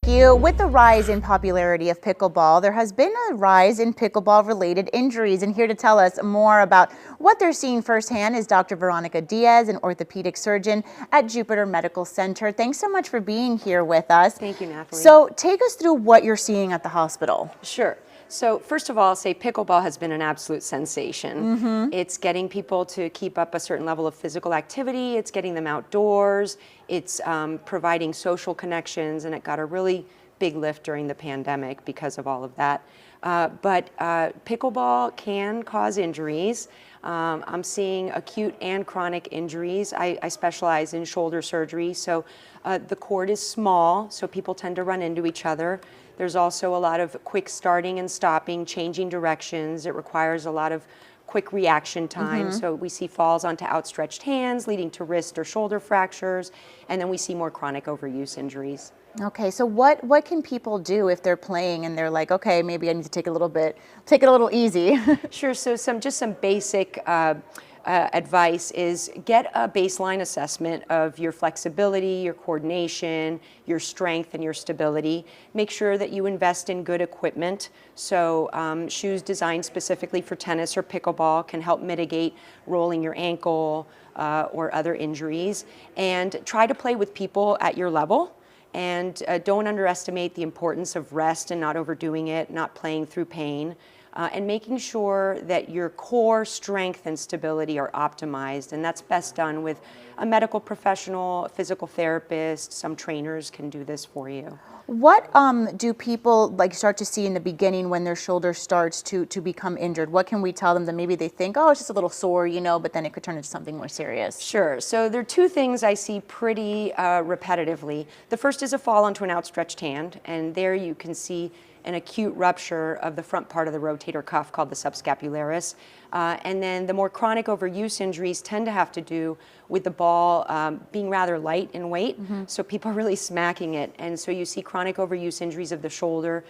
With the rise in popularity of pickleball, there has been a rise in pickleball-related injuries. And here to tell us more about what they're seeing firsthand is Dr. Veronica Diaz, an orthopedic surgeon at Jupiter Medical Center. Thanks so much for being here with us. Thank you, Natalie. So take us through what you're seeing at the hospital. Sure. So first of all, I'll say pickleball has been an absolute sensation. It's getting people to keep up a certain level of physical activity. It's getting them outdoors. It's providing social connections, and it got a really big lift during the pandemic because of all of that. But pickleball can cause injuries. I'm seeing acute and chronic injuries. I specialize in shoulder surgery, so the court is small, so people tend to run into each other. There's also a lot of quick starting and stopping, changing directions. It requires a lot of quick reaction time. So we see falls onto outstretched hands, leading to wrist or shoulder fractures, and then we see more chronic overuse injuries. Okay, so what can people do if they're playing and they're like, okay, maybe I need to take it a little easy? Sure, so just some basic advice is get a baseline assessment of your flexibility, your coordination, your strength, and your stability. Make sure that you invest in good equipment. So shoes designed specifically for tennis or pickleball can help mitigate rolling your ankle or other injuries. And try to play with people at your level. And don't underestimate the importance of rest and not overdoing it, not playing through pain. And making sure that your core strength and stability are optimized, and that's best done with a medical professional, a physical therapist. Some trainers can do this for you. What do people start to see in the beginning when their shoulder starts to become injured? What can we tell them that maybe they think, oh, it's just a little sore, but then it could turn into something more serious? Sure. So there are two things I see pretty repetitively. The first is a fall onto an outstretched hand, and there you can see an acute rupture of the front part of the rotator cuff called the subscapularis. And then the more chronic overuse injuries tend to have to do with the ball being rather light in weight, so people are really smacking it. And so you see chronic overuse injuries of the shoulder.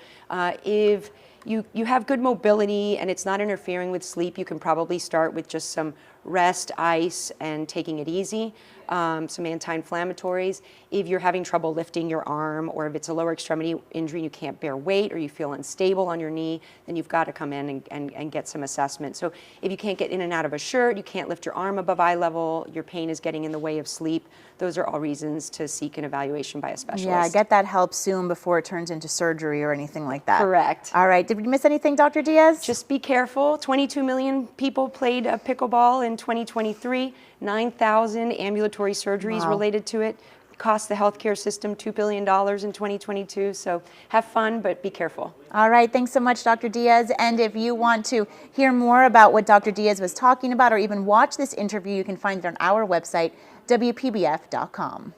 If you have good mobility and it's not interfering with sleep, you can probably start with just some rest, ice, and taking it easy. Some anti-inflammatories. If you're having trouble lifting your arm, or if it's a lower extremity injury, you can't bear weight, or you feel unstable on your knee, then you've got to come in and get some assessment. So if you can't get in and out of a shirt, you can't lift your arm above eye level, your pain is getting in the way of sleep, those are all reasons to seek an evaluation by a specialist. Yeah, get that help soon before it turns into surgery or anything like that. Correct. All right, did we miss anything, Dr. Diaz? Just be careful. 22 million people played pickleball in 2023, 9,000 ambulatory surgeries related to it. Cost the healthcare system $2 billion in 2022, so have fun, but be careful. All right, thanks so much, Dr. Diaz. And if you want to hear more about what Dr. Diaz was talking about or even watch this interview, you can find it on our website, WPBF.com.